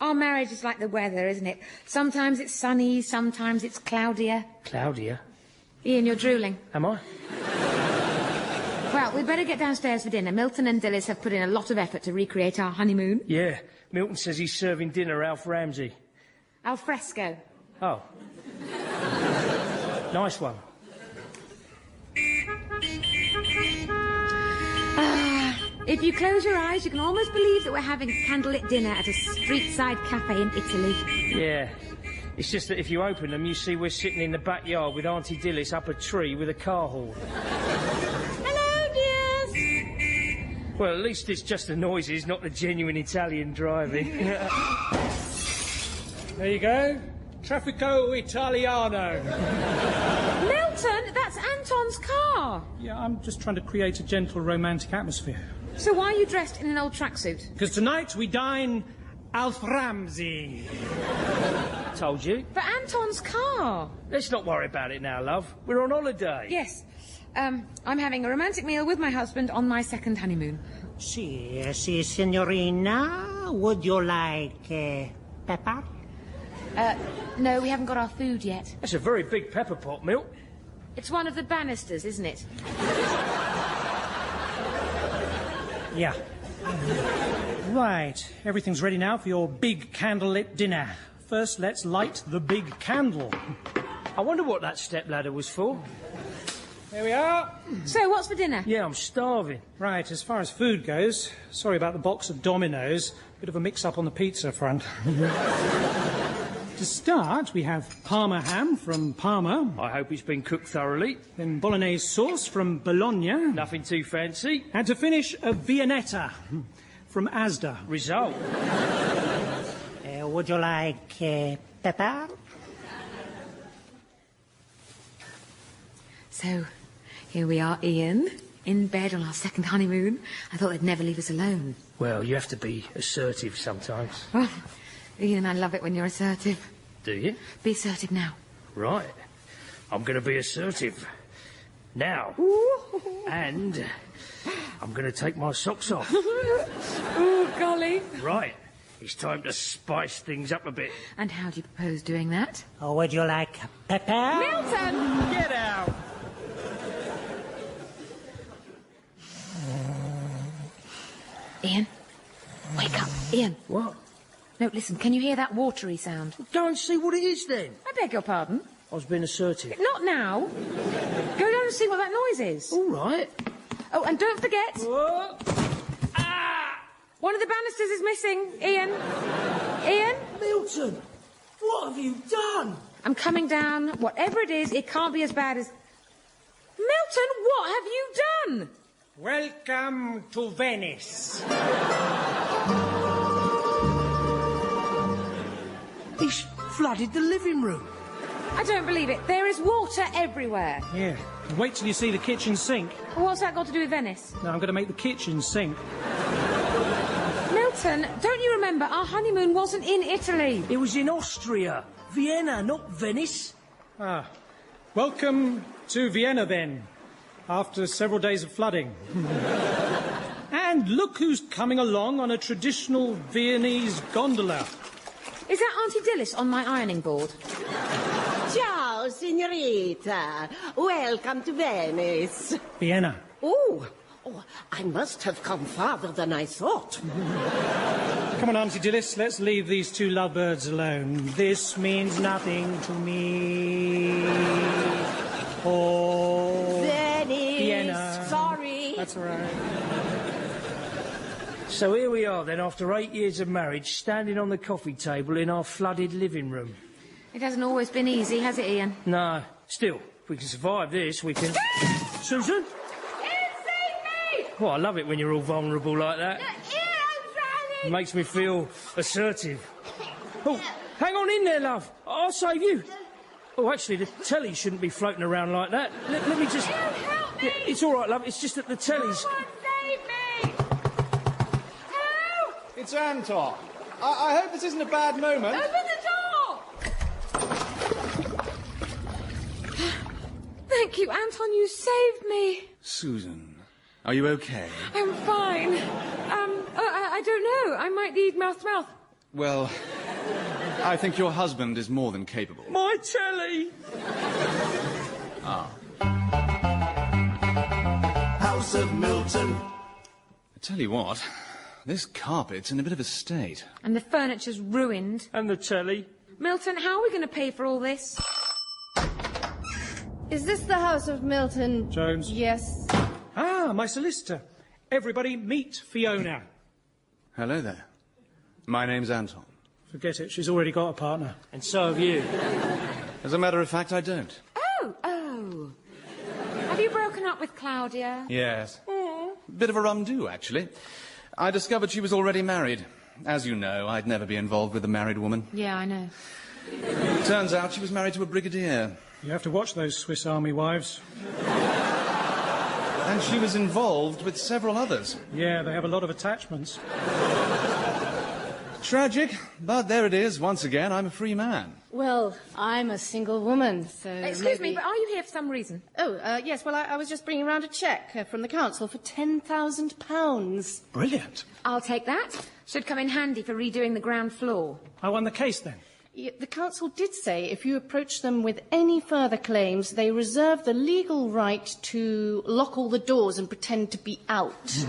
Our marriage is like the weather, isn't it? Sometimes it's sunny, sometimes it's cloudier. Cloudier? Ian, you're drooling. Am I? Well, we'd better get downstairs for dinner. Milton and Dilys have put in a lot of effort to recreate our honeymoon. Yeah. Milton says he's serving dinner Alf Ramsey. Al fresco. Oh. Nice one. If you close your eyes, you can almost believe that we're having a candlelit dinner at a street-side cafe in Italy. Yeah. It's just that if you open them, you see we're sitting in the backyard with Auntie Dilys up a tree with a car horn. Hello, dears. Well, at least it's just the noises, not the genuine Italian driving. There you go. Traffico Italiano. Milton, that's Anton's car. Yeah, I'm just trying to create a gentle, romantic atmosphere. So why are you dressed in an old tracksuit? Because tonight we dine Alf Ramsey. Told you. But Anton's car. Let's not worry about it now, love. We're on holiday. Yes. I'm having a romantic meal with my husband on my second honeymoon. Si, signorina. Would you like pepper? No, we haven't got our food yet. That's a very big pepper pot, Milt. It's one of the banisters, isn't it? Yeah. Right, everything's ready now for your big candlelit dinner. First, let's light the big candle. I wonder what that stepladder was for. There we are. So, what's for dinner? Yeah, I'm starving. Right, as far as food goes, sorry about the box of Dominoes. Bit of a mix-up on the pizza front. To start, we have Parma ham from Parma. I hope it's been cooked thoroughly. Then bolognese sauce from Bologna. Nothing too fancy. And to finish, a Viennetta from Asda. Result. Would you like pepper? So, here we are, Ian, in bed on our second honeymoon. I thought they'd never leave us alone. Well, you have to be assertive sometimes. Well, Ian, I love it when you're assertive. Do you? Be assertive now. Right. I'm going to be assertive. Now. And I'm going to take my socks off. Oh, golly. Right. It's time to spice things up a bit. And how do you propose doing that? Or would you like pepper? Milton! Get out! Ian, wake up. Ian. What? No, listen, can you hear that watery sound? Go and see what it is then. I beg your pardon? I was being assertive. Not now. Go down and see what that noise is. All right. Oh, and don't forget... Whoa. One of the banisters is missing, Ian. Ian? Milton, what have you done? I'm coming down. Whatever it is, it can't be as bad as... Milton, what have you done? Welcome to Venice. He's flooded the living room. I don't believe it. There is water everywhere. Yeah, wait till you see the kitchen sink. Well, what's that got to do with Venice? No, I'm going to make the kitchen sink. Milton, don't you remember our honeymoon wasn't in Italy? It was in Austria. Vienna, not Venice. Ah, welcome to Vienna then, after several days of flooding. And look who's coming along on a traditional Viennese gondola. Is that Auntie Dilys on my ironing board? Ciao, signorita. Welcome to Venice. Vienna. Oh, I must have come farther than I thought. Come on, Auntie Dilys, let's leave these two lovebirds alone. This means nothing to me. Oh, Venice. Vienna. Sorry. That's all right. So here we are then, after 8 years of marriage, standing on the coffee table in our flooded living room. It hasn't always been easy, has it, Ian? No. Still, if we can survive this, we can... Susan? Well, I love it when you're all vulnerable like that. It makes me feel assertive. Oh, hang on in there, love. I'll save you. Oh, actually, the telly shouldn't be floating around like that. Let me just... Help me! Yeah, it's all right, love. It's just that the telly's... Someone save me! Help! It's Anton. I hope this isn't a bad moment. Open the door! Thank you, Anton. You saved me. Susan, are you okay? I'm fine. I don't know. I might need mouth-to-mouth. Well, I think your husband is more than capable. My telly! Ah. House of Milton. I tell you what, this carpet's in a bit of a state. And the furniture's ruined. And the telly. Milton, how are we going to pay for all this? Is this the house of Milton? Jones. Yes. Ah, my solicitor. Everybody meet Fiona. Hello there. My name's Anton. Forget it, she's already got a partner. And so have you. As a matter of fact, I don't. Oh. Have you broken up with Claudia? Yes. Bit of a rum-do, actually. I discovered she was already married. As you know, I'd never be involved with a married woman. Yeah, I know. Turns out she was married to a brigadier. You have to watch those Swiss Army wives. And she was involved with several others. Yeah, they have a lot of attachments. Tragic, but there it is. Once again, I'm a free man. Well, I'm a single woman, so Excuse me, but are you here for some reason? Oh, yes, well, I was just bringing around a cheque from the council for £10,000. Brilliant. I'll take that. Should come in handy for redoing the ground floor. I won the case then. The council did say if you approach them with any further claims, they reserve the legal right to lock all the doors and pretend to be out.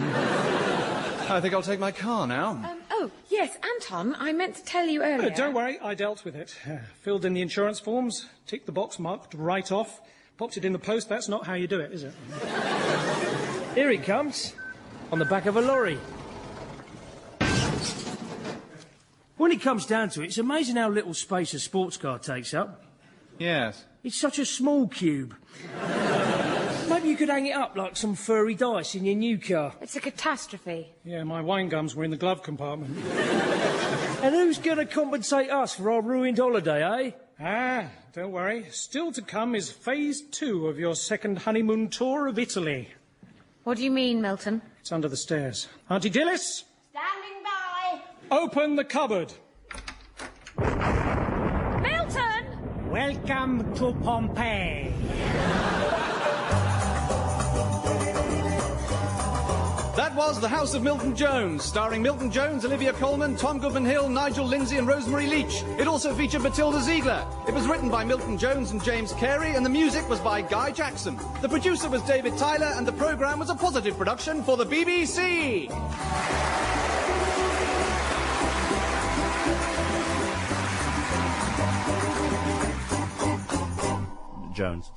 I think I'll take my car now. Oh, yes, Anton, I meant to tell you earlier... Don't worry, I dealt with it. Filled in the insurance forms, ticked the box marked right off, popped it in the post. That's not how you do it, is it? Here he comes, on the back of a lorry. When it comes down to it, it's amazing how little space a sports car takes up. Yes. It's such a small cube. Maybe you could hang it up like some furry dice in your new car. It's a catastrophe. Yeah, my wine gums were in the glove compartment. And who's going to compensate us for our ruined holiday, eh? Don't worry. Still to come is phase 2 of your second honeymoon tour of Italy. What do you mean, Milton? It's under the stairs. Auntie Dilys? Standing by. Open the cupboard. Milton! Welcome to Pompeii. That was The House of Milton Jones, starring Milton Jones, Olivia Colman, Tom Goodman-Hill, Nigel Lindsay and Rosemary Leach. It also featured Matilda Ziegler. It was written by Milton Jones and James Carey, and the music was by Guy Jackson. The producer was David Tyler, and the programme was a positive production for the BBC. Jones.